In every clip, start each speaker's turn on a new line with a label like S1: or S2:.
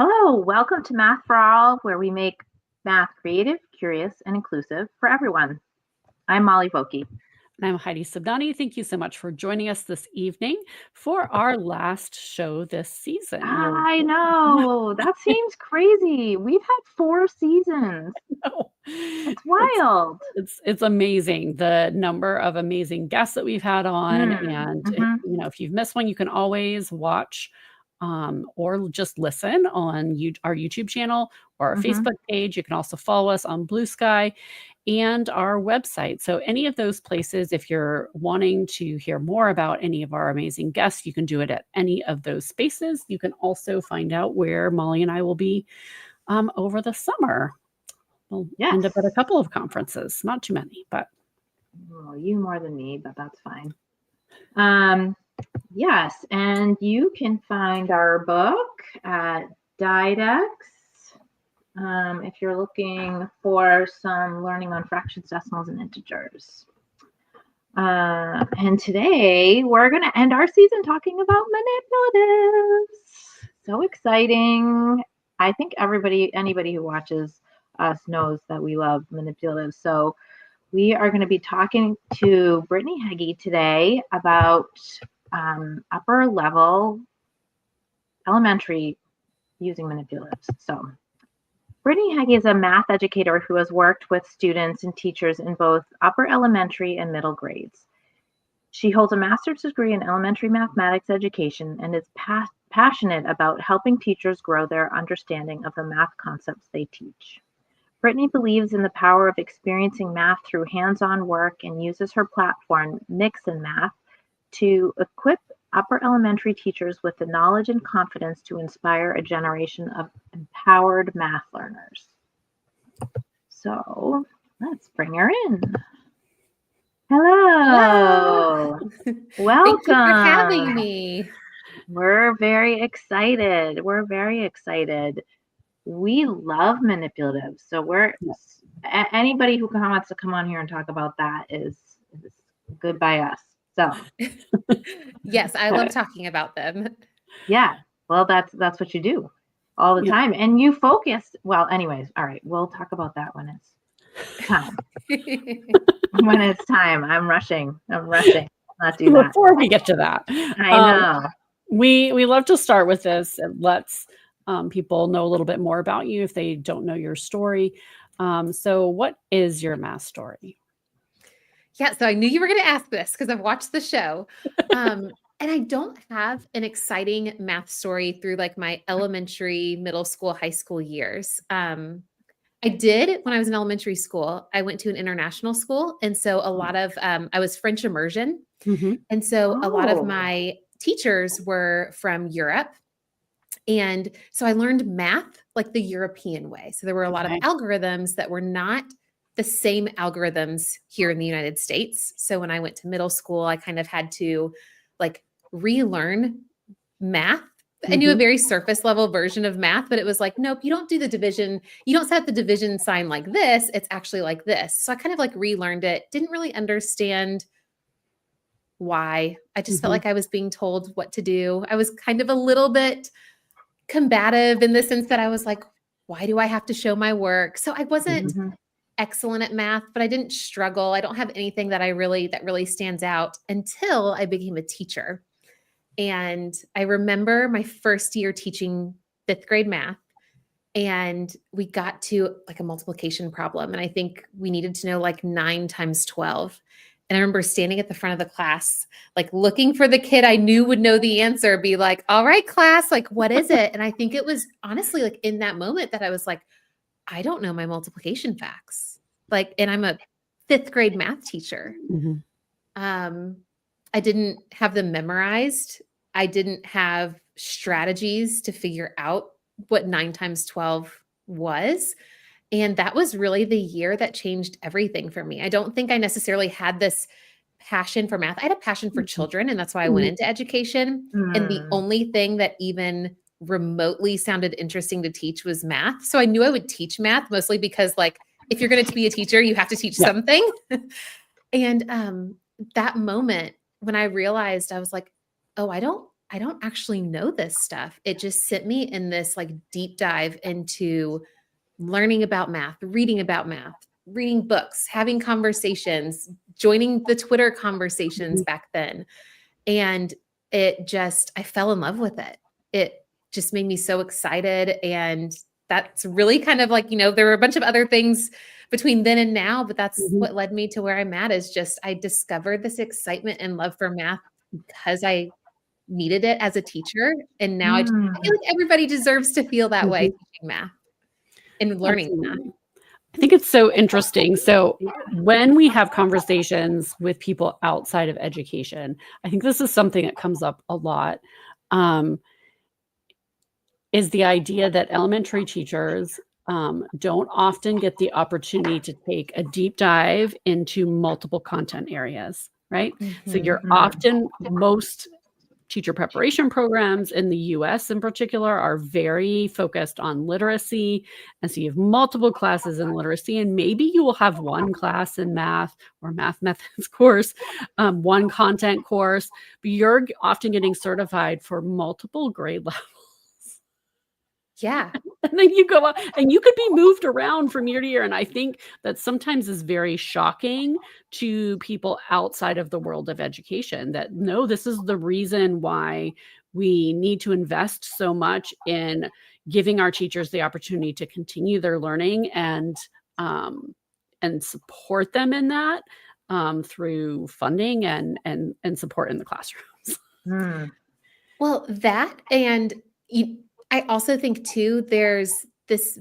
S1: Hello, welcome to Math for All, where we make math creative, curious, and inclusive for everyone. I'm Molly Vokey.
S2: And I'm Heidi Subnani. Thank you so much for joining us this evening for our last show this season.
S1: I know, that seems crazy. We've had 4 seasons.
S2: No,
S1: It's wild.
S2: it's amazing the number of amazing guests that we've had on. And if you've missed one, you can always watch or just listen on our YouTube channel or our Facebook page. You can also follow us on Blue Sky and our website. So any of those places, if you're wanting to hear more about any of our amazing guests, you can do it at any of those spaces. You can also find out where Molly and I will be over the summer. We'll end up at a couple of conferences, not too many, but.
S1: Well, you more than me, but that's fine. Yes, and you can find our book at Didex. If you're looking for some learning on fractions, decimals, and integers. And today we're going to end our season talking about manipulatives. So exciting. I think anybody who watches us knows that we love manipulatives. So we are going to be talking to Brittany Hege today about upper level elementary using manipulatives. So Brittany Hege is a math educator who has worked with students and teachers in both upper elementary and middle grades. She holds a master's degree in elementary mathematics education and is passionate about helping teachers grow their understanding of the math concepts they teach. Brittany believes in the power of experiencing math through hands-on work and uses her platform, Mix and Math, to equip upper elementary teachers with the knowledge and confidence to inspire a generation of empowered math learners. So let's bring her in. Hello. Welcome.
S3: Thank you for having me.
S1: We're very excited. We love manipulatives. So anybody who wants to come on here and talk about that is good by us. So
S3: yes, I love talking about them.
S1: Yeah. Well, that's what you do all the time. And you focus. Well, anyways, all right. We'll talk about that when it's time. When it's time. I'm rushing. Not do that.
S2: Before we get to that.
S1: I know.
S2: We love to start with this. It lets people know a little bit more about you if they don't know your story. So what is your math story?
S3: Yeah, so I knew you were going to ask this because I've watched the show. And I don't have an exciting math story through like my elementary, middle school, high school years. I did when I was in elementary school. I went to an international school. And so a lot of, I was French immersion. And so a lot of my teachers were from Europe. And so I learned math like the European way. So there were a lot of algorithms that were not the same algorithms here in the United States. So when I went to middle school, I kind of had to like relearn math. I knew a very surface level version of math, but it was like, nope, you don't do the division. You don't set the division sign like this. It's actually like this. So I kind of like relearned it. Didn't really understand why. I just felt like I was being told what to do. I was kind of a little bit combative in the sense that I was like, why do I have to show my work? So I wasn't excellent at math, but I didn't struggle. I don't have anything that really stands out until I became a teacher. And I remember my first year teaching 5th grade math, and we got to like a multiplication problem. And I think we needed to know like 9 times 12. And I remember standing at the front of the class, like looking for the kid I knew would know the answer, be like, all right, class, like, what is it? And I think it was honestly like in that moment that I was like, I don't know my multiplication facts. Like, and I'm a 5th grade math teacher. I didn't have them memorized. I didn't have strategies to figure out what 9 times 12 was. And that was really the year that changed everything for me. I don't think I necessarily had this passion for math. I had a passion for children, and that's why I went into education. And the only thing that even remotely sounded interesting to teach was math. So I knew I would teach math mostly because like, if you're going to be a teacher, you have to teach something. And that moment when I realized, I was like, oh, I don't I don't actually know this stuff. It just sent me in this like deep dive into learning about math, reading books, having conversations, joining the Twitter conversations back then. And I fell in love with it. It just made me so excited. And that's really kind of like, there were a bunch of other things between then and now, but that's what led me to where I'm at, is just I discovered this excitement and love for math because I needed it as a teacher. And now I feel like everybody deserves to feel that way teaching math and learning math.
S2: I think it's so interesting. So when we have conversations with people outside of education, I think this is something that comes up a lot, is the idea that elementary teachers don't often get the opportunity to take a deep dive into multiple content areas, right? So you're often, most teacher preparation programs in the US in particular are very focused on literacy. And so you have multiple classes in literacy, and maybe you will have one class in math or math methods course, one content course, but you're often getting certified for multiple grade levels.
S3: Yeah.
S2: And then you go up and you could be moved around from year to year. And I think that sometimes is very shocking to people outside of the world of education, that no, this is the reason why we need to invest so much in giving our teachers the opportunity to continue their learning and support them in that through funding and support in the classrooms.
S3: Well, that, and I also think too, there's this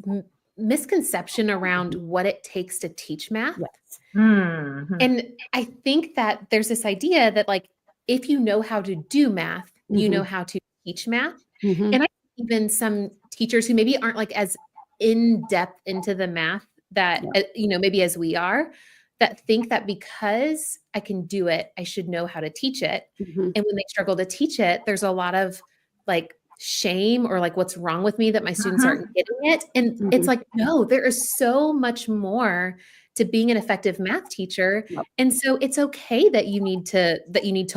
S3: misconception around what it takes to teach math.
S2: Yes.
S3: And I think that there's this idea that like, if you know how to do math, you know how to teach math. And I think even some teachers who maybe aren't like as in depth into the math that, maybe as we are, that think that because I can do it, I should know how to teach it. And when they struggle to teach it, there's a lot of like shame or like, what's wrong with me that my students aren't getting it? And it's like, no, there is so much more to being an effective math teacher. And so it's okay that you need to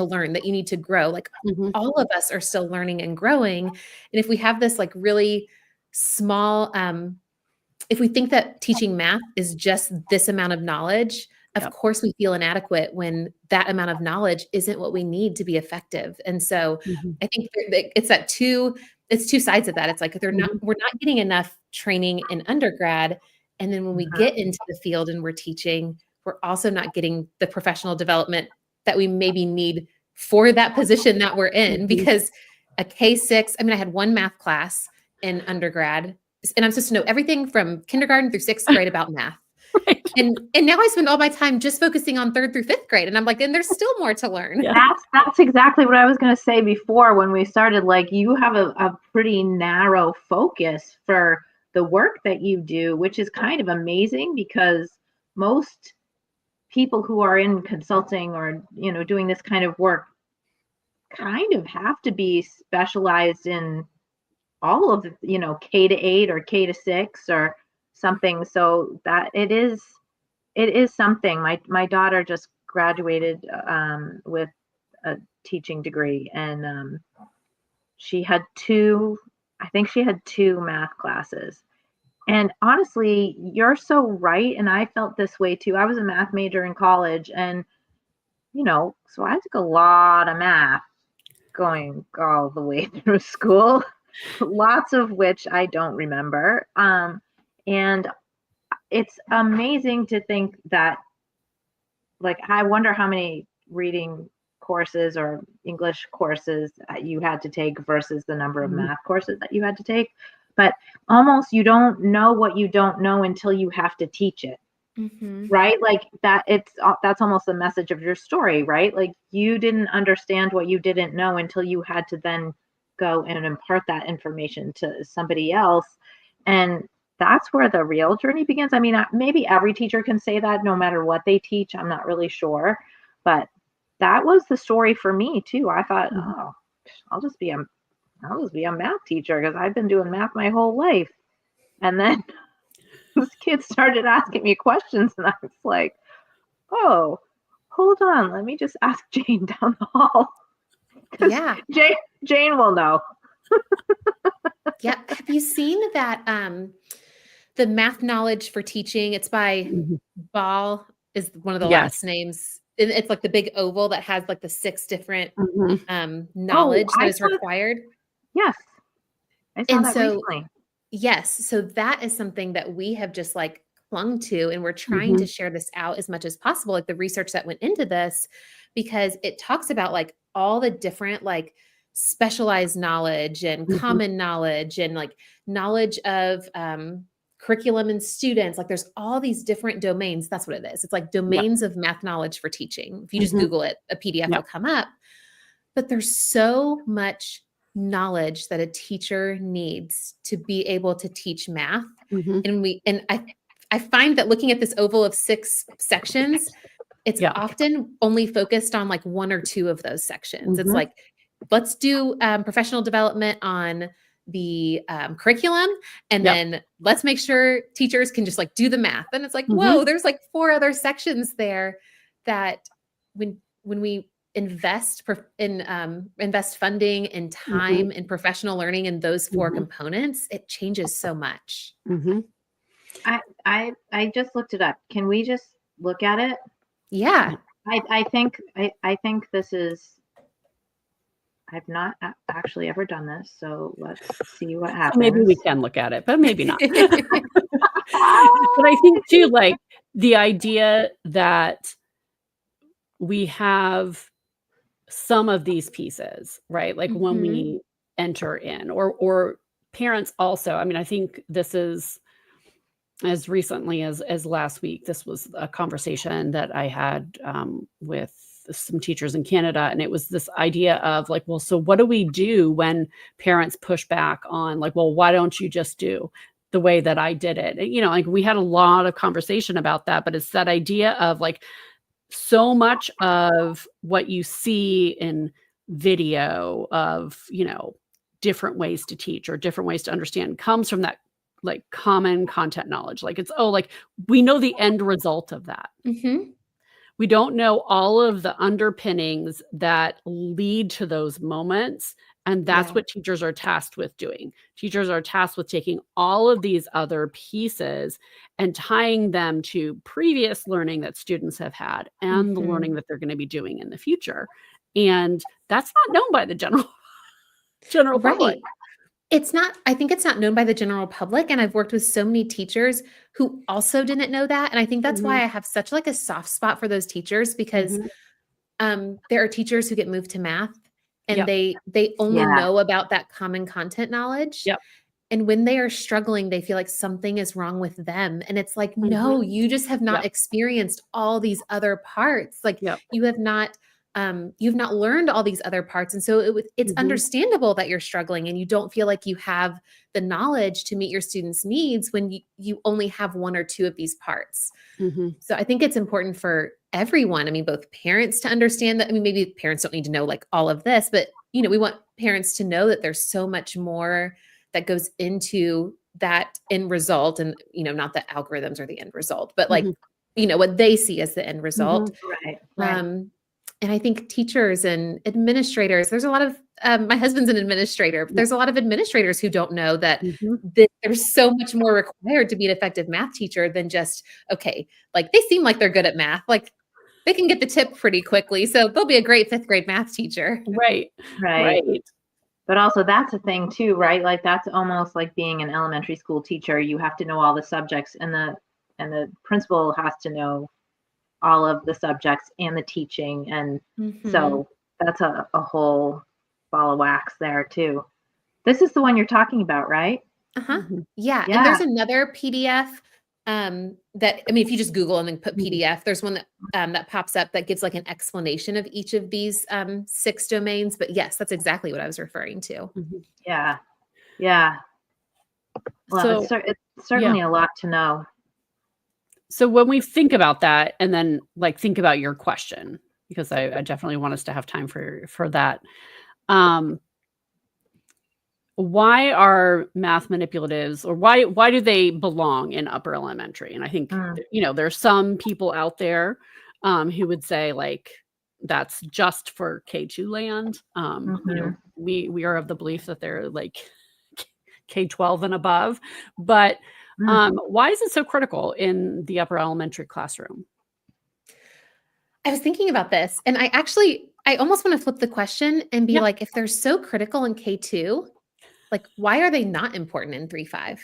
S3: learn, that you need to grow. Like all of us are still learning and growing. And if we have this like really small, if we think that teaching math is just this amount of knowledge, of course we feel inadequate when that amount of knowledge isn't what we need to be effective. And so I think it's two sides of that. It's like we're not getting enough training in undergrad. And then when we get into the field and we're teaching, we're also not getting the professional development that we maybe need for that position that we're in. Because a K-6, I had one math class in undergrad, and I'm supposed to know everything from kindergarten through 6th grade about math. Right. And now I spend all my time just focusing on 3rd through 5th grade. And I'm like, and there's still more to learn.
S1: Yeah. That's exactly what I was going to say before when we started. Like, you have a pretty narrow focus for the work that you do, which is kind of amazing, because most people who are in consulting or, doing this kind of work kind of have to be specialized in all of the, K to 8 or K to 6 or something. So that it is something. My daughter just graduated with a teaching degree, and she had two math classes. And honestly, you're so right. And I felt this way too. I was a math major in college, and so I took a lot of math going all the way through school. Lots of which I don't remember. And it's amazing to think that, like, I wonder how many reading courses or English courses you had to take versus the number of math courses that you had to take. But almost you don't know what you don't know until you have to teach it. Right? Like that's almost the message of your story, right? Like, you didn't understand what you didn't know until you had to then go and impart that information to somebody else. And that's where the real journey begins. Maybe every teacher can say that no matter what they teach. I'm not really sure, but that was the story for me too. I thought, oh, I'll just be a math teacher because I've been doing math my whole life. And then this kid started asking me questions, and I was like, oh, hold on, let me just ask Jane down the hall.
S3: Yeah.
S1: Jane will know.
S3: Yeah. Have you seen that the Math Knowledge for Teaching? It's by Ball is one of the
S2: Yes.
S3: last names. It's like the big oval that has like the 6 different knowledge that is required.
S1: Yes. I saw that recently.
S3: Yes. So that is something that we have just like clung to, and we're trying to share this out as much as possible, like the research that went into this, because it talks about like all the different like specialized knowledge and common knowledge and like knowledge of curriculum and students. Like there's all these different domains. That's what it is. It's like domains of math knowledge for teaching. If you just Google it, a PDF will come up. But there's so much knowledge that a teacher needs to be able to teach math. And I find that looking at this oval of 6 sections, it's often only focused on like 1 or 2 of those sections. It's like, let's do professional development on the curriculum, and then let's make sure teachers can just like do the math. And it's like, whoa, there's like 4 other sections there that when we invest funding and time and professional learning in those 4 components, it changes so much.
S1: I just looked it up. Can we just look at it?
S3: Yeah.
S1: I think this is, I've not actually ever done this, so let's see what happens.
S2: Maybe we can look at it, but maybe not. But I think too, like the idea that we have some of these pieces, right? Like when we enter in, or parents also. I mean, I think this is as recently as last week. This was a conversation that I had with some teachers in Canada, and it was this idea of like, well, so what do we do when parents push back on like, well, why don't you just do the way that I did it? And, like we had a lot of conversation about that, but it's that idea of like, so much of what you see in video of, different ways to teach or different ways to understand comes from that like common content knowledge. Like it's, like we know the end result of that. We don't know all of the underpinnings that lead to those moments. And that's what teachers are tasked with doing. Teachers are tasked with taking all of these other pieces and tying them to previous learning that students have had and the learning that they're going to be doing in the future. And that's not known by the general public.
S3: It's not, I think it's not known by the general public. And I've worked with so many teachers who also didn't know that. And I think that's why I have such like a soft spot for those teachers, because there are teachers who get moved to math and they only know about that common content knowledge. And when they are struggling, they feel like something is wrong with them. And it's like, no, you just have not experienced all these other parts. Like you have not learned all these other parts. And so it's understandable that you're struggling and you don't feel like you have the knowledge to meet your students' needs when you only have 1 or 2 of these parts. So I think it's important for everyone. I mean, both parents to understand that. I mean, maybe parents don't need to know like all of this, but we want parents to know that there's so much more that goes into that end result. And, not the algorithms are the end result, but like, what they see as the end result.
S1: Right.
S3: And I think teachers and administrators, there's a lot of, my husband's an administrator, but there's a lot of administrators who don't know that, that there's so much more required to be an effective math teacher than just, okay, like they seem like they're good at math. Like they can get the tip pretty quickly. So they'll be a great 5th grade math teacher.
S1: Right. But also that's a thing too, right? Like that's almost like being an elementary school teacher. You have to know all the subjects, and the principal has to know all of the subjects and the teaching. And so that's a whole ball of wax there too. This is the one you're talking about, right?
S3: Yeah. And there's another PDF that, I mean, if you just Google and then put PDF, there's one that that pops up that gives like an explanation of each of these 6 domains. But yes, that's exactly what I was referring to.
S1: Yeah. Well, so, it's certainly a lot to know.
S2: So when we think about that, and then like think about your question, because I definitely want us to have time for that. Why are math manipulatives, or why do they belong in upper elementary? And I think there's some people out there who would say like that's just for K2 land. We are of the belief that they're like K-12 and above, but why is it so critical in the upper elementary classroom?
S3: I was thinking about this, and I almost want to flip the question and be like, if they're so critical in K2, like, why are they not important in 3-5?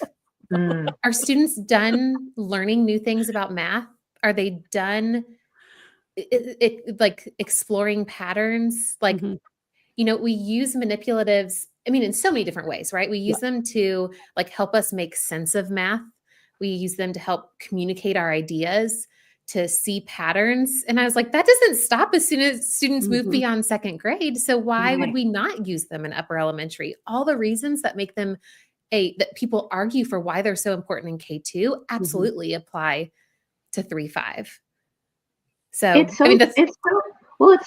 S3: Are students done learning new things about math? Are they done like exploring patterns? Like, we use manipulatives, I mean, in so many different ways, right? We use them to like help us make sense of math. We use them to help communicate our ideas, to see patterns. And I was like, that doesn't stop as soon as students move beyond second grade. So why would we not use them in upper elementary? All the reasons that make them that people argue for why they're so important in K2 absolutely apply to 3-5. So
S1: it's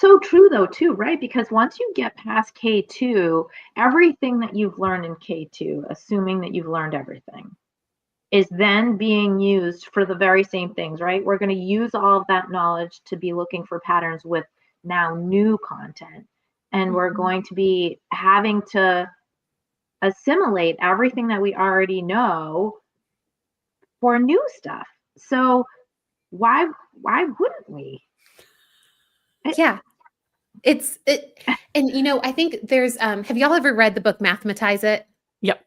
S1: so true though too, right? Because once you get past K2, everything that you've learned in K2, assuming that you've learned everything, is then being used for the very same things, right? We're going to use all of that knowledge to be looking for patterns with now new content. And we're going to be having to assimilate everything that we already know for new stuff. So why wouldn't we?
S3: Yeah. And I think there's have y'all ever read the book Mathematize It?
S2: Yep.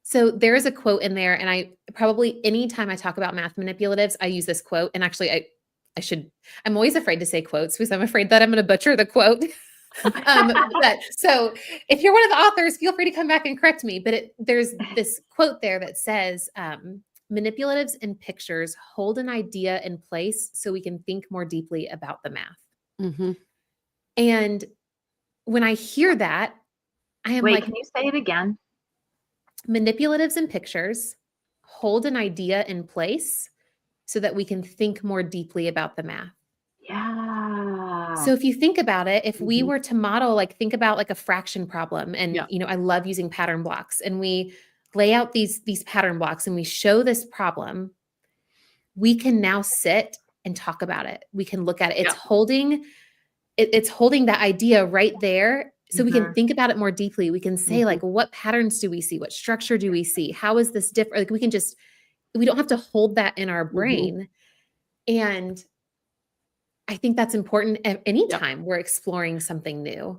S3: So there is a quote in there, and I probably anytime I talk about math manipulatives, I use this quote. And actually I'm always afraid to say quotes because I'm afraid that I'm going to butcher the quote. So if you're one of the authors, feel free to come back and correct me. But there's this quote there that says, manipulatives and pictures hold an idea in place so we can think more deeply about the math. And when I hear that, I am like,
S1: can you say it again?
S3: Manipulatives and pictures hold an idea in place so that we can think more deeply about the math.
S1: Yeah.
S3: So if you think about it, if we were to model, like think about like a fraction problem, and I love using pattern blocks, and we lay out these pattern blocks and we show this problem, we can now sit and talk about it. We can look at it. It's holding that idea right there. So we can think about it more deeply. We can say like, what patterns do we see? What structure do we see? How is this different? Like we don't have to hold that in our brain. And I think that's important at any time we're exploring something new,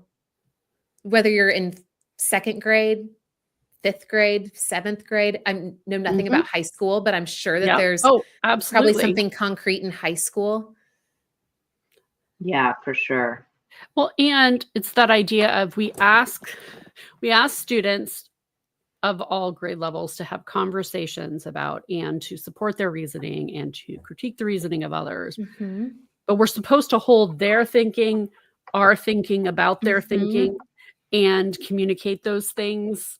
S3: whether you're in second grade, fifth grade, seventh grade. I know nothing about high school, but I'm sure that there's probably something concrete in high school.
S1: Yeah, for sure.
S2: Well, and it's that idea of we ask students of all grade levels to have conversations about and to support their reasoning and to critique the reasoning of others. But we're supposed to hold their thinking, our thinking about their thinking, and communicate those things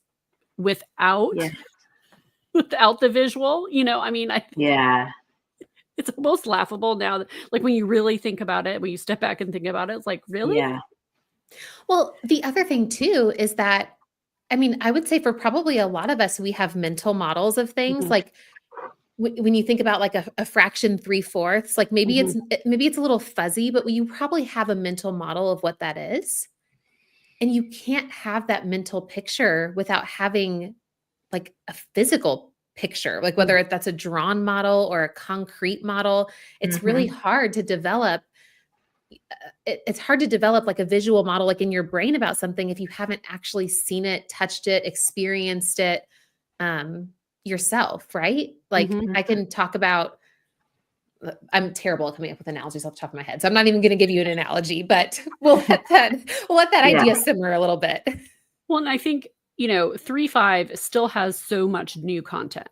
S2: without the visual. I mean, it's almost laughable now that, like, when you really think about it, when you step back and think about it, it's like, really?
S1: Yeah.
S3: Well, the other thing too is that, I mean, I would say for probably a lot of us, we have mental models of things. Like when you think about like a fraction 3/4, like maybe it's a little fuzzy, but you probably have a mental model of what that is. And you can't have that mental picture without having like a physical picture, like whether that's a drawn model or a concrete model. It's really hard to develop. It's hard to develop like a visual model, like in your brain about something if you haven't actually seen it, touched it, experienced it yourself, right? Like I can talk about, I'm terrible at coming up with analogies off the top of my head, so I'm not even going to give you an analogy, but we'll let that idea simmer a little bit.
S2: Well, and I think 3-5 still has so much new content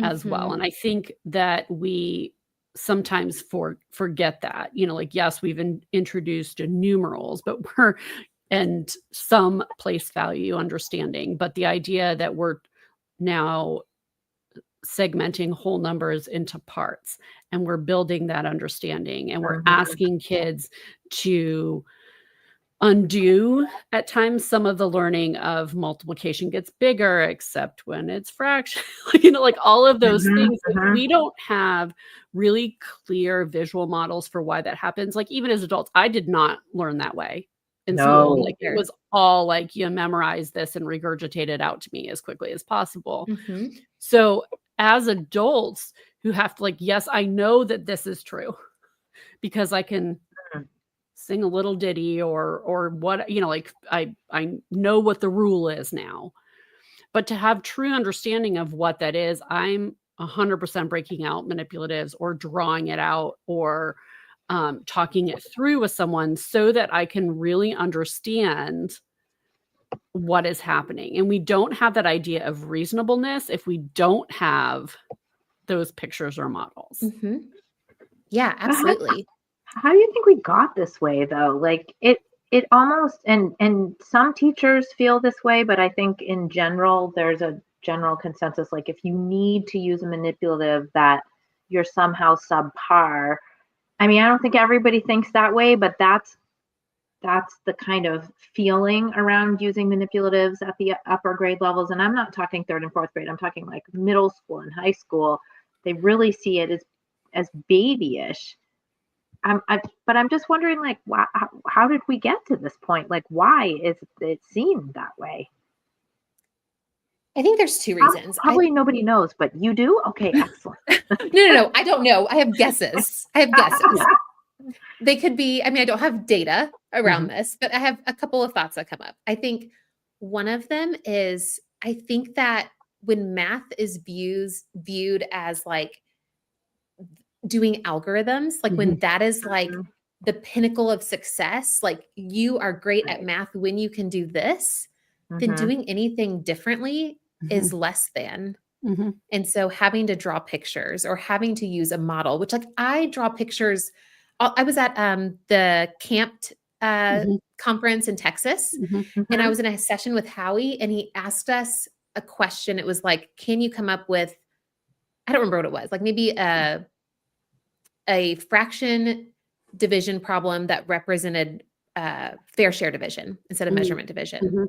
S2: as well, and I think that we sometimes forget that. Like, yes, we've introduced numerals, but and some place value understanding, but the idea that we're now segmenting whole numbers into parts, and we're building that understanding, and we're asking kids to undo at times some of the learning of multiplication gets bigger, except when it's fraction, like all of those things. If we don't have really clear visual models for why that happens, like even as adults, I did not learn that way in school. Like it was all like, you memorize this and regurgitate it out to me as quickly as possible. So as adults who have to yes, I know that this is true because I can sing a little ditty or what, I know what the rule is now. But to have true understanding of what that is, I'm 100% breaking out manipulatives or drawing it out or talking it through with someone so that I can really understand what is happening. And we don't have that idea of reasonableness if we don't have those pictures or models.
S3: Yeah, absolutely.
S1: How do you think we got this way though? Like it almost, and some teachers feel this way, but I think in general, there's a general consensus. Like if you need to use a manipulative that you're somehow subpar. I mean, I don't think everybody thinks that way, but that's the kind of feeling around using manipulatives at the upper grade levels. And I'm not talking 3rd and 4th grade. I'm talking like middle school and high school. They really see it as babyish. But I'm just wondering, like, how did we get to this point? Like, why is it seen that way?
S3: I think there's 2 reasons.
S1: Probably nobody knows, but you do? Okay, excellent.
S3: No. I don't know. I have guesses. They could be, I mean, I don't have data around this, but I have a couple of thoughts that come up. I think one of them is, I think that when math is viewed as like doing algorithms, like when that is like the pinnacle of success, like you are great at math when you can do this, then doing anything differently is less than. And so having to draw pictures or having to use a model, which like I draw pictures. I was at the camped conference in Texas, and I was in a session with Howie, and he asked us a question. It was like, can you come up with, I don't remember what it was, like maybe a fraction division problem that represented fair share division instead of measurement division.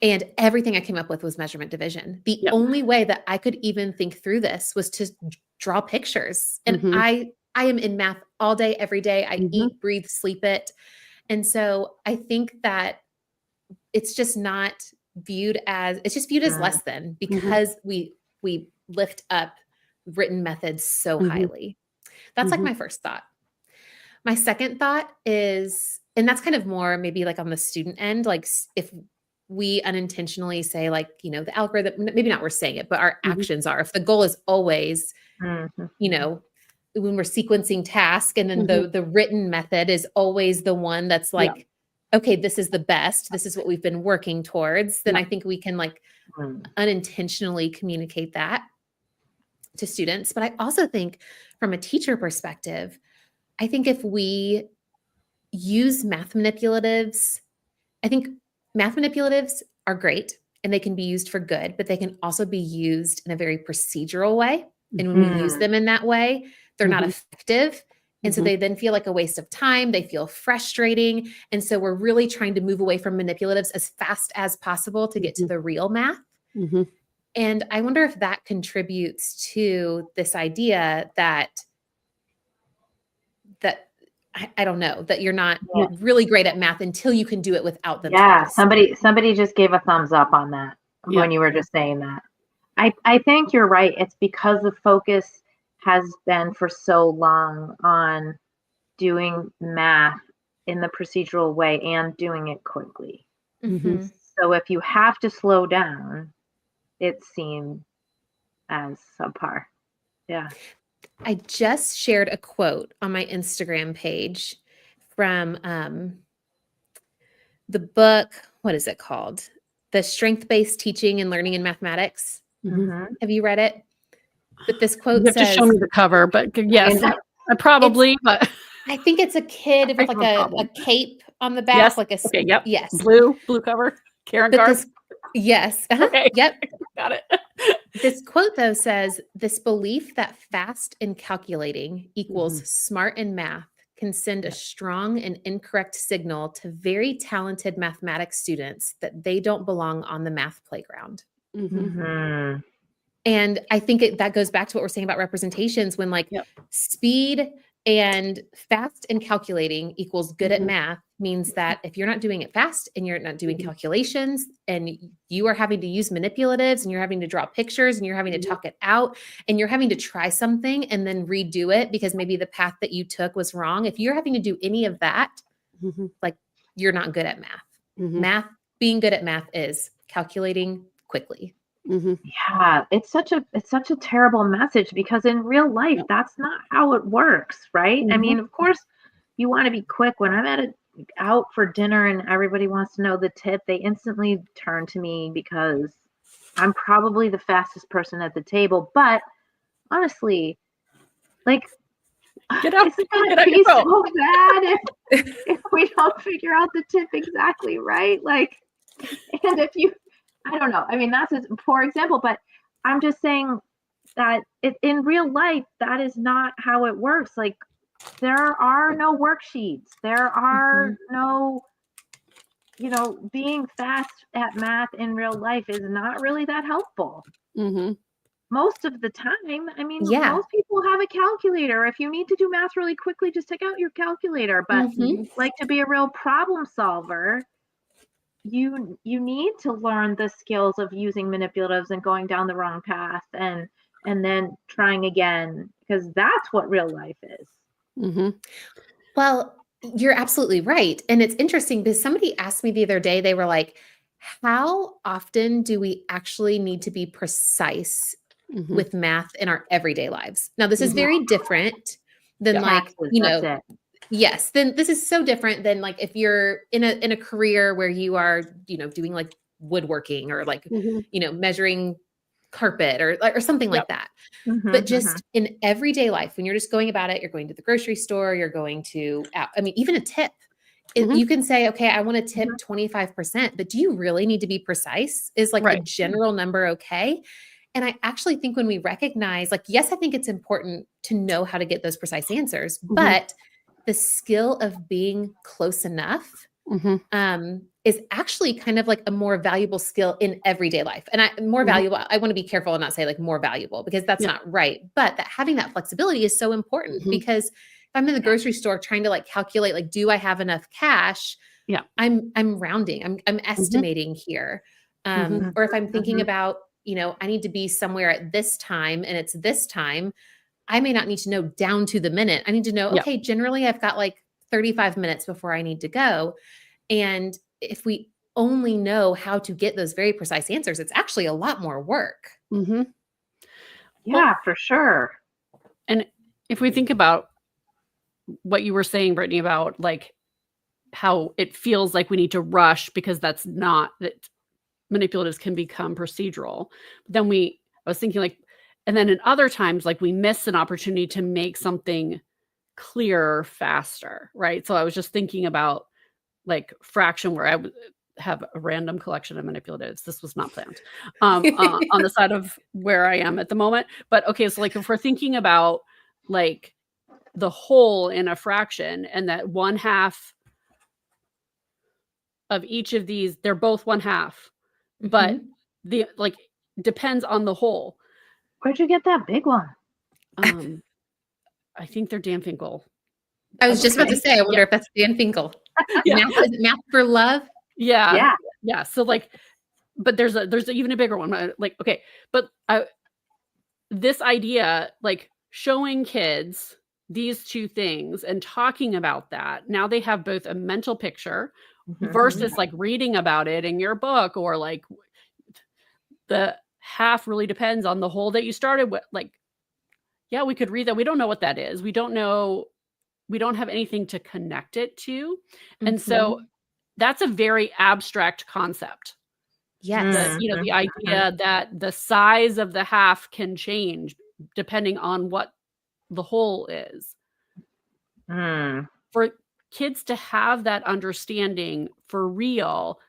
S3: And everything I came up with was measurement division. The only way that I could even think through this was to draw pictures. And I am in math all day, every day. I eat, breathe, sleep it. And so I think that it's just not viewed as, it's just viewed as less than because we lift up written methods so highly. That's like my first thought. My second thought is, and that's kind of more maybe like on the student end, like if we unintentionally say like, the algorithm, maybe not we're saying it, but our actions are, if the goal is always, when we're sequencing tasks and then the written method is always the one that's like, okay, this is the best, this is what we've been working towards, then I think we can like unintentionally communicate that to students. But I also think from a teacher perspective, I think if we use math manipulatives, I think math manipulatives are great and they can be used for good, but they can also be used in a very procedural way. And when we use them in that way, they're not effective. And so they then feel like a waste of time. They feel frustrating. And so we're really trying to move away from manipulatives as fast as possible to get to the real math. And I wonder if that contributes to this idea that I don't know, that you're not really great at math until you can do it without the tools.
S1: Somebody just gave a thumbs up on that when you were just saying that. I think you're right. It's because the focus has been for so long on doing math in the procedural way and doing it quickly. So if you have to slow down, it's seen as subpar. Yeah.
S3: I just shared a quote on my Instagram page from the book. What is it called? The Strength-Based Teaching and Learning in Mathematics. Have you read it? But this quote
S2: you have
S3: says,
S2: to show me the cover, but yes, I probably, but
S3: I think it's a kid with like a cape on the back,
S2: yes.
S3: like a
S2: yes, blue cover. Karen Carr.
S3: Yes.
S2: Okay.
S3: Yep.
S2: Got it.
S3: This quote though says, this belief that fast and calculating equals smart in math can send a strong and incorrect signal to very talented mathematics students that they don't belong on the math playground.
S1: Mhm.
S3: And I think that goes back to what we're saying about representations, when like speed and fast and calculating equals good at math, means that if you're not doing it fast and you're not doing calculations and you are having to use manipulatives and you're having to draw pictures and you're having to talk it out and you're having to try something and then redo it because maybe the path that you took was wrong. If you're having to do any of that, like, you're not good at math. Being good at math is calculating quickly.
S1: Yeah, it's such a terrible message, because in real life, that's not how it works, right? I mean, of course, you want to be quick. When I'm out for dinner and everybody wants to know the tip, they instantly turn to me because I'm probably the fastest person at the table. But honestly, like,
S2: Get out,
S1: isn't gonna
S2: get out
S1: be
S2: your phone.
S1: so bad if we don't figure out the tip exactly, right? Like, and if you, I don't know. I mean, that's a poor example, but I'm just saying that in real life, that is not how it works. Like, there are no worksheets. There are no, being fast at math in real life is not really that helpful. Most of the time. I mean, most people have a calculator. If you need to do math really quickly, just take out your calculator. But like, to be a real problem solver, you need to learn the skills of using manipulatives and going down the wrong path and then trying again, because that's what real life is.
S3: Well, you're absolutely right. And it's interesting because somebody asked me the other day, they were like, how often do we actually need to be precise with math in our everyday lives? Now, this is very different than like, yes, then this is so different than like if you're in a career where you are, doing like woodworking or like, measuring carpet or something like that. But just in everyday life, when you're just going about it, you're going to the grocery store, you're going to, I mean, even a tip, you can say, okay, I want to tip 25%, but do you really need to be precise? Is like a general number okay? And I actually think when we recognize, like, yes, I think it's important to know how to get those precise answers, but the skill of being close enough is actually kind of like a more valuable skill in everyday life. And more valuable, I want to be careful and not say like more valuable, because that's not right. But that having that flexibility is so important, because if I'm in the grocery store trying to like calculate, like, do I have enough cash? I'm rounding, I'm estimating here. Or if I'm thinking about, I need to be somewhere at this time and it's this time, I may not need to know down to the minute. I need to know, okay, generally I've got like 35 minutes before I need to go. And if we only know how to get those very precise answers, it's actually a lot more work.
S1: Yeah, for sure.
S2: And if we think about what you were saying, Brittany, about like how it feels like we need to rush because that's not that manipulatives can become procedural. But then I was thinking like, and then in other times, like we miss an opportunity to make something clearer faster, right? So I was just thinking about like fraction, where I have a random collection of manipulatives. This was not planned on the side of where I am at the moment. But okay, so like if we're thinking about like the whole in a fraction, and that 1/2 of each of these, they're both 1/2, but the like depends on the whole.
S1: Where'd you get that big one?
S2: I think they're Dan Finkel.
S3: I was just about to say, I wonder if that's Dan Finkel. Is it Math for Love?
S2: Yeah. So like, but there's even a bigger one. Like, okay, but this idea, like showing kids these two things and talking about that, now they have both a mental picture versus like reading about it in your book, or like the half really depends on the whole that you started with. Like, yeah, we could read that. We don't know what that is. We don't know. We don't have anything to connect it to. And so that's a very abstract concept.
S3: Yes.
S2: The idea that the size of the half can change depending on what the whole is. For kids to have that understanding for real,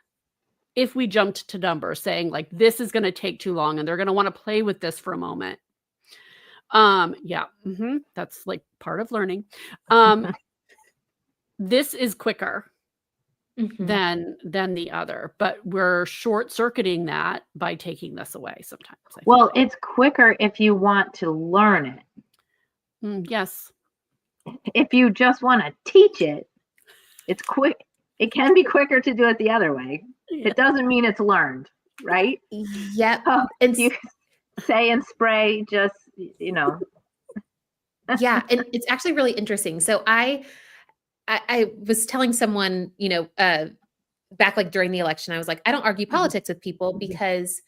S2: if we jumped to numbers saying like, this is going to take too long and they're going to want to play with this for a moment. That's like part of learning. this is quicker than the other, but we're short-circuiting that by taking this away sometimes.
S1: Well, it's quicker if you want to learn it.
S2: Yes.
S1: If you just want to teach it, it's quick. It can be quicker to do it the other way. Yeah. It doesn't mean it's learned, right?
S3: Yep.
S1: So you say and spray, just,
S3: Yeah. And it's actually really interesting. So I was telling someone, back like during the election, I was like, I don't argue politics with people because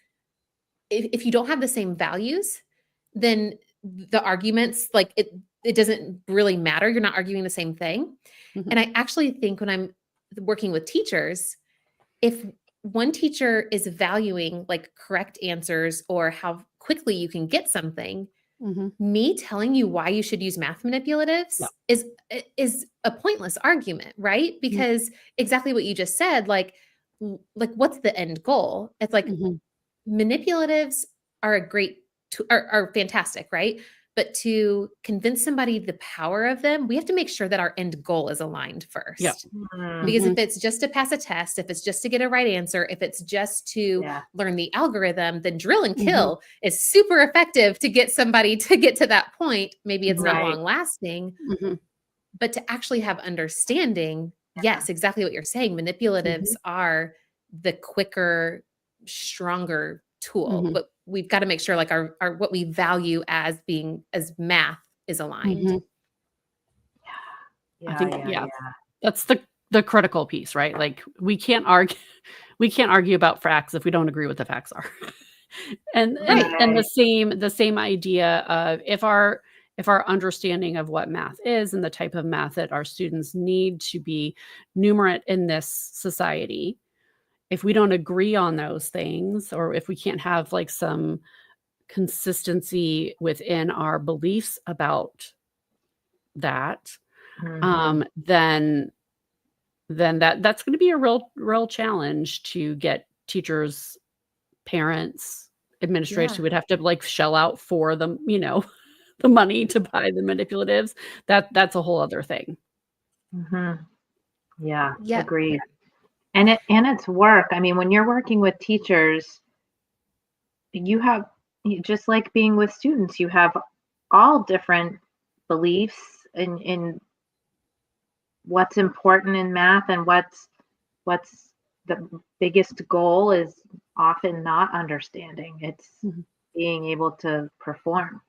S3: if you don't have the same values, then the arguments, like it doesn't really matter. You're not arguing the same thing. And I actually think when I'm working with teachers, if one teacher is valuing like correct answers or how quickly you can get something, me telling you why you should use math manipulatives is a pointless argument, right? Because exactly what you just said, like what's the end goal? It's like manipulatives are are fantastic, right? But to convince somebody the power of them, we have to make sure that our end goal is aligned first.
S2: Yeah.
S3: Because if it's just to pass a test, if it's just to get a right answer, if it's just to learn the algorithm, then drill and kill is super effective to get somebody to get to that point. Maybe it's not long lasting, but to actually have understanding, yes, exactly what you're saying. Manipulatives are the quicker, stronger tool, but we've got to make sure like our what we value as math is aligned.
S2: I think that's the critical piece, right? Like we can't argue about facts if we don't agree what the facts are. and the same idea of if our understanding of what math is and the type of math that our students need to be numerate in this society, if we don't agree on those things, or if we can't have like some consistency within our beliefs about that, then that's going to be a real challenge to get teachers, parents, administrators who would have to like shell out for them, the money to buy the manipulatives. That's a whole other thing.
S1: Yeah, agreed. And it's work. I mean, when you're working with teachers, you have, just like being with students, you have all different beliefs in what's important in math, and what's the biggest goal is often not understanding. It's being able to perform.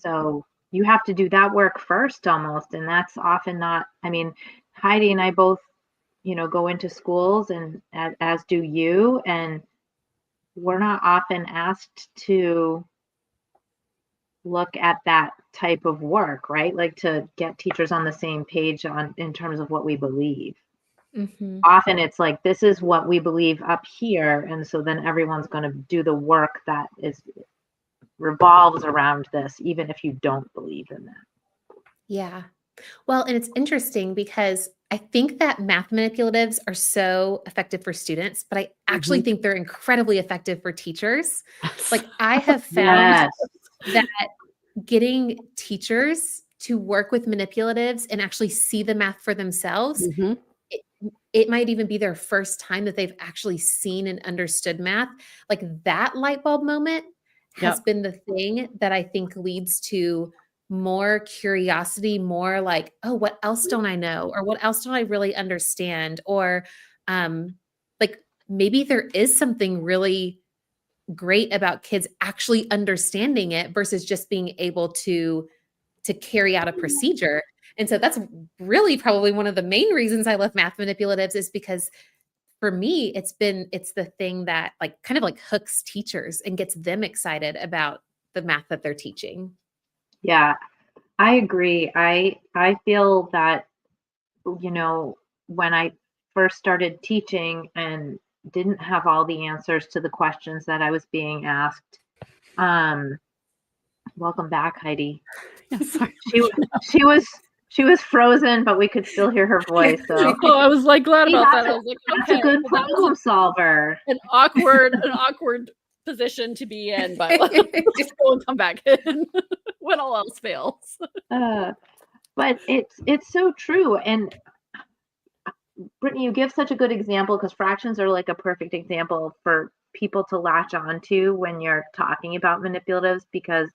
S1: So you have to do that work first almost. And that's often not, I mean, Heidi and I both, go into schools, and as do you, and we're not often asked to look at that type of work, right? Like to get teachers on the same page in terms of what we believe. Often it's like, this is what we believe up here, and so then everyone's going to do the work that revolves around this, even if you don't believe in that.
S3: Yeah. Well, and it's interesting because I think that math manipulatives are so effective for students, but I actually think they're incredibly effective for teachers. Like I have found that getting teachers to work with manipulatives and actually see the math for themselves, it might even be their first time that they've actually seen and understood math. Like that light bulb moment has been the thing that I think leads to more curiosity, more like, oh, what else don't I know? Or what else don't I really understand? Or like maybe there is something really great about kids actually understanding it versus just being able to carry out a procedure. And so that's really probably one of the main reasons I love math manipulatives, is because for me, it's the thing that like kind of like hooks teachers and gets them excited about the math that they're teaching.
S1: Yeah, I agree. I feel that, when I first started teaching and didn't have all the answers to the questions that I was being asked. Welcome back, Heidi.
S2: Yeah, sorry.
S1: She was frozen, but we could still hear her voice. So
S2: I was like glad about that. I was like,
S1: that's a good problem solver.
S2: An awkward position to be in, but just go and come back in when all else fails.
S1: But it's so true. And Brittany, you give such a good example because fractions are like a perfect example for people to latch on to when you're talking about manipulatives, because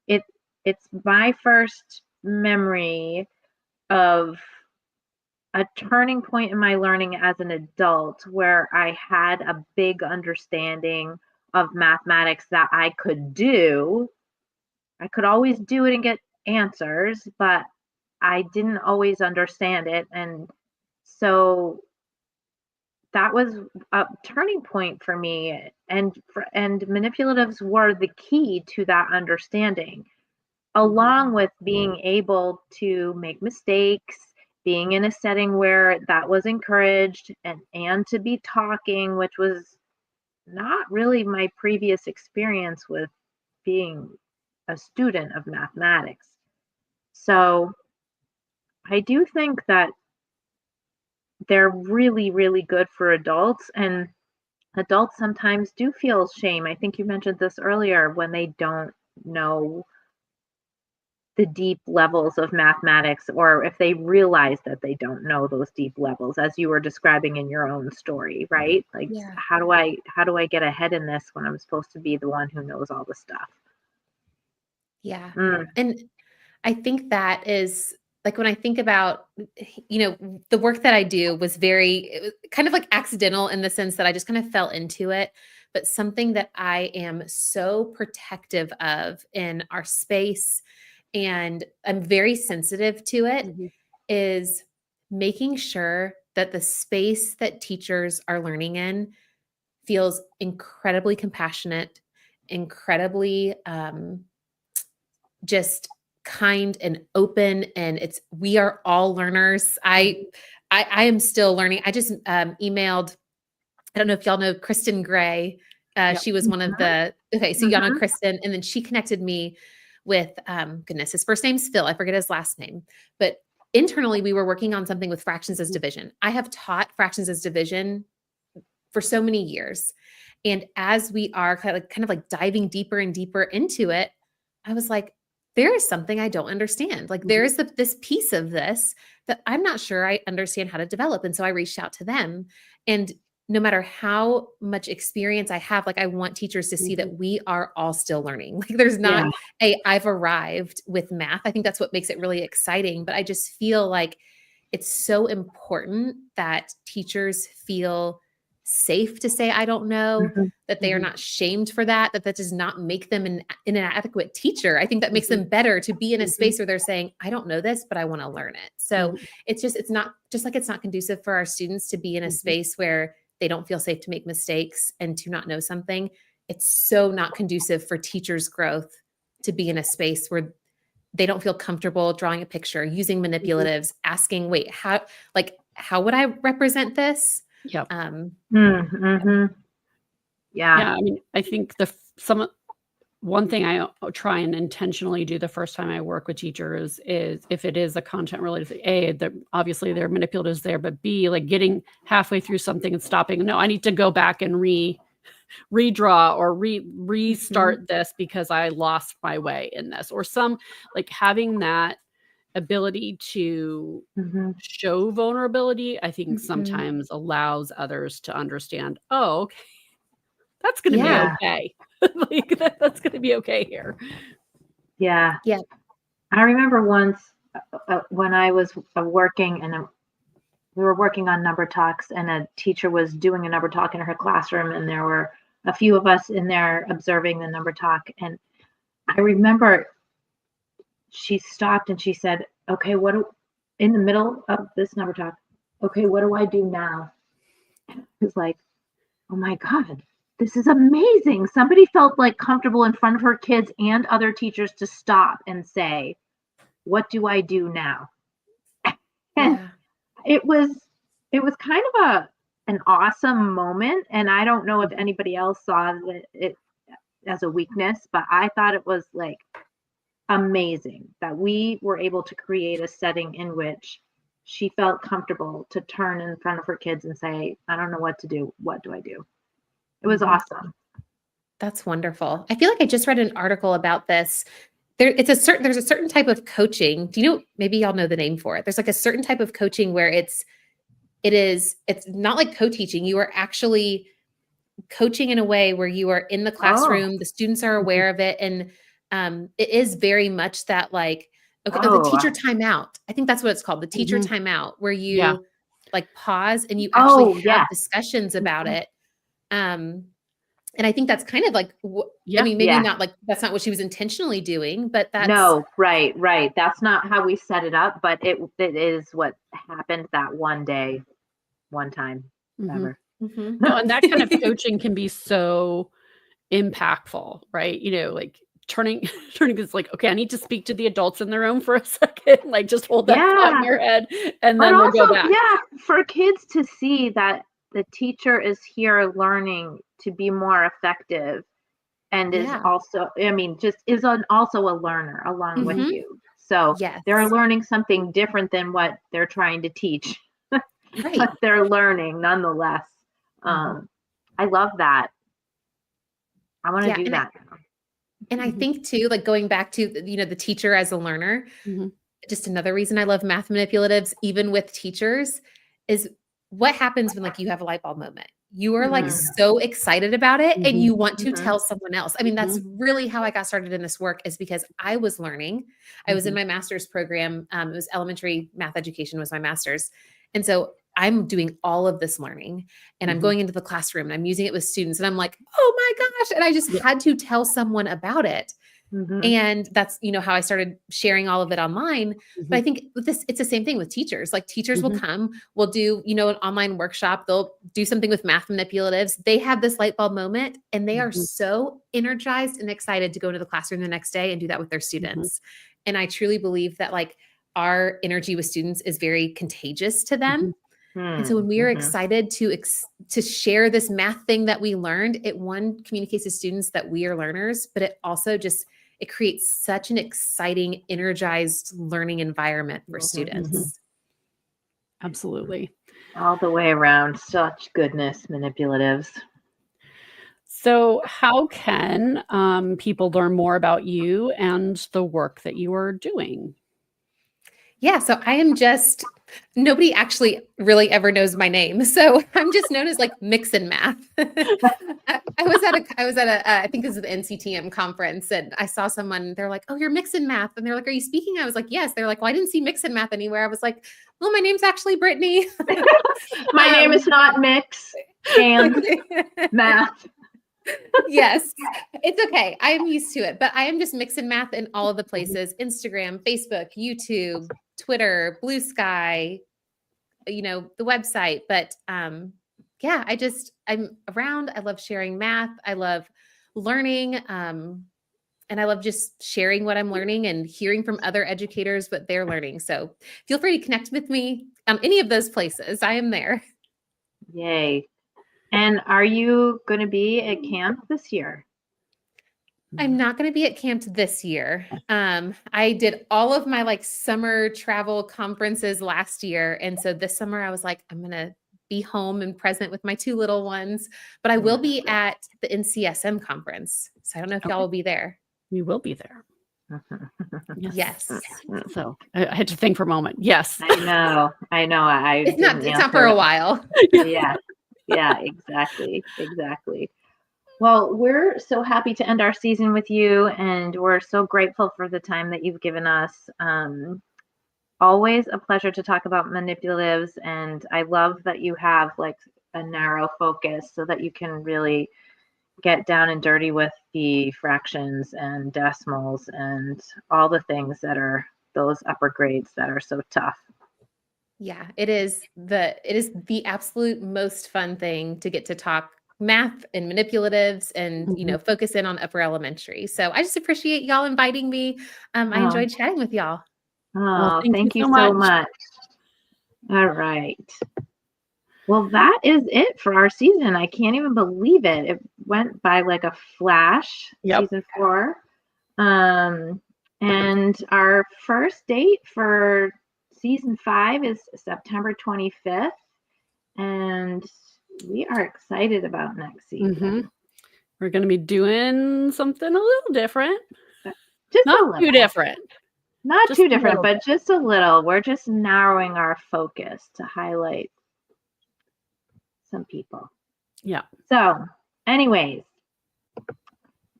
S1: it it's my first memory of a turning point in my learning as an adult where I had a big understanding of mathematics that I could do. I could always do it and get answers, but I didn't always understand it. And so that was a turning point for me. And manipulatives were the key to that understanding, along with being able to make mistakes, being in a setting where that was encouraged, and to be talking, which was not really my previous experience with being a student of mathematics. So I do think that they're really, really good for adults, and adults sometimes do feel shame. I think you mentioned this earlier, when they don't know the deep levels of mathematics, or if they realize that they don't know those deep levels, as you were describing in your own story, right? Like,
S3: Yeah.
S1: how do I get ahead in this when I'm supposed to be the one who knows all the stuff?
S3: Yeah.
S1: Mm,
S3: And I think that is like when I think about, the work that I do was it was kind of like accidental in the sense that I just kind of fell into it, but something that I am so protective of in our space, and I'm very sensitive to it,
S2: Mhm.
S3: is making sure that the space that teachers are learning in feels incredibly compassionate, incredibly just kind and open, and we are all learners. I am still learning. I just emailed, I don't know if y'all know Kristen Gray.
S2: Yep.
S3: She was one of the, okay, so y'all know
S1: mhm,
S3: Kristen, and then she connected me with, goodness, his first name's Phil. I forget his last name, but internally we were working on something with fractions as division. I have taught fractions as division for so many years. And as we are kind of like diving deeper and deeper into it, I was like, there is something I don't understand. Like there
S2: Mhm.
S3: is this piece of this that I'm not sure I understand how to develop. And so I reached out to them. And no matter how much experience I have, like I want teachers to see
S2: Mhm.
S3: that we are all still learning. Like there's not
S1: yeah.
S3: I've arrived with math. I think that's what makes it really exciting. But I just feel like it's so important that teachers feel safe to say, I don't know,
S1: Mhm,
S3: that they are
S2: Mhm.
S3: not shamed for that, that does not make them an inadequate teacher. I think that makes
S2: Mhm.
S3: them better to be in a
S2: Mhm.
S3: space where they're saying, I don't know this, but I want to learn it. So
S2: Mhm.
S3: it's not just like it's not conducive for our students to be in a
S2: Mhm.
S3: space where they don't feel safe to make mistakes and to not know something. It's so not conducive for teachers' growth to be in a space where they don't feel comfortable drawing a picture, using
S2: Mhm.
S3: manipulatives, asking, wait, how would I represent this?
S2: Yep.
S3: Um,
S1: mhm, yeah.
S2: Yeah, I mean, I think one thing I try and intentionally do the first time I work with teachers is if it is a content related thing, A, obviously there are manipulatives there, but B, like getting halfway through something and stopping. No, I need to go back and redraw or
S3: mhm.
S2: restart this because I lost my way in this, or like having that ability to
S1: Mhm,
S2: show vulnerability, I think
S3: Mhm.
S2: sometimes allows others to understand, oh, okay, that's going to be
S3: Yeah.
S1: yeah.
S2: okay. Like that's going to be okay here.
S1: Yeah.
S3: Yeah.
S1: I remember once, when I was working, and we were working on number talks, and a teacher was doing a number talk in her classroom, and there were a few of us in there observing the number talk. And I remember she stopped and she said, okay, in the middle of this number talk, okay, what do I do now? It was like, oh my God, this is amazing. Somebody felt like comfortable in front of her kids and other teachers to stop and say, what do I do now? And
S3: Yeah.
S1: it was it was kind of an awesome moment, and I don't know if
S2: Mhm.
S1: anybody else saw it as a weakness, but I thought it was like amazing that we were able to create a setting in which she felt comfortable to turn in front of her kids and say, I don't know what to do. What do I do? It was
S3: Mhm.
S1: awesome.
S3: That's wonderful. I feel like I just read an article about this. there's a certain type of coaching. Do you know, maybe y'all know the name for it. There's like a certain type of coaching where it's not like co-teaching. You are actually coaching in a way where you are in the classroom, the students are aware of it. And it is very much that like, the teacher timeout. I think that's what it's called. The teacher timeout, where you like pause and you actually have discussions about it. And I think that's kind of like, I mean, maybe not like, that's not what she was intentionally doing, but that's.
S1: No, right. That's not how we set it up, but it is what happened that one day, one time, ever.
S2: No, and that kind of coaching can be so impactful, right? You know, like turning this like, okay, I need to speak to the adults in the room for a second, like just hold that thought in your head and then we'll go back.
S1: Yeah, for kids to see that the teacher is here learning to be more effective and is also, I mean, just is also a learner along with you. So they're learning something different than what they're trying to teach, but they're learning nonetheless. I love that. I want to do that.
S3: And I think too, like going back to, the teacher as a learner, just another reason I love math manipulatives, even with teachers, is what happens when like you have a light bulb moment. You are like so excited about it and you want to tell someone else. I mean, that's really how I got started in this work, is because I was learning. I was in my master's program. It was elementary math education was my master's. And so I'm doing all of this learning and I'm going into the classroom and I'm using it with students and I'm like, oh my gosh. And I just had to tell someone about it. And that's, how I started sharing all of it online. But I think with this, it's the same thing with teachers. Like teachers will come, we'll do, an online workshop. They'll do something with math manipulatives. They have this light bulb moment and they are so energized and excited to go to the classroom the next day and do that with their students. And I truly believe that like our energy with students is very contagious to them. And so when we are excited to share this math thing that we learned, it communicates to students that we are learners, but it also it creates such an exciting, energized learning environment for students.
S2: Absolutely.
S1: All the way around. Such goodness, manipulatives.
S2: So how can people learn more about you and the work that you are doing?
S3: Yeah, so I am nobody actually really ever knows my name. So I'm just known as like Mix and Math. I was at a I think this is the NCTM conference and I saw someone, they're like, oh, you're Mix and Math. And they're like, are you speaking? I was like, yes. They're like, well, I didn't see Mix and Math anywhere. I was like, well, my name's actually Brittany.
S1: My name is not Mix and Math.
S3: Yes, it's okay. I am used to it, but I am just Mix and Math in all of the places: Instagram, Facebook, YouTube, Twitter, Blue Sky, the website. But yeah, I'm around. I love sharing math. I love learning. And I love just sharing what I'm learning and hearing from other educators what they're learning. So feel free to connect with me any of those places. I am there.
S1: Yay. And are you going to be at camp this year?
S3: I'm not going to be at camp this year. I did all of my like summer travel conferences last year. And so this summer I was like, I'm going to be home and present with my two little ones, but I will be at the NCSM conference. So I don't know if y'all will be there.
S2: We will be there.
S3: Yes.
S2: So I had to think for a moment. Yes.
S1: I know.
S3: It's not for a while.
S1: Yeah, exactly. Well, we're so happy to end our season with you, and we're so grateful for the time that you've given us. Always a pleasure to talk about manipulatives, and I love that you have like a narrow focus so that you can really get down and dirty with the fractions and decimals and all the things that are those upper grades that are so tough.
S3: Yeah, it is the absolute most fun thing to get to talk math and manipulatives and, focus in on upper elementary. So I just appreciate y'all inviting me. I enjoyed chatting with y'all.
S1: Oh, thank you so much. All right. Well, that is it for our season. I can't even believe it. It went by like a flash, season 4. And our first date for season 5 is September 25th, and we are excited about next season.
S2: We're going to be doing something a little different.
S1: Just a
S2: Not
S1: little.
S2: too different.
S1: Not
S2: Just
S1: too
S2: a
S1: different,
S2: little
S1: but just a little. We're just narrowing our focus to highlight some people.
S2: Yeah.
S1: So, anyways,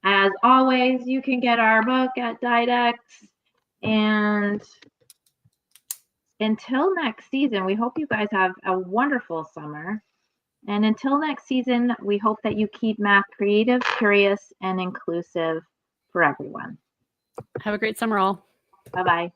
S1: as always, you can get our book at Didex. And until next season, we hope you guys have a wonderful summer. And until next season, we hope that you keep math creative, curious, and inclusive for everyone.
S2: Have a great summer, all.
S1: Bye-bye.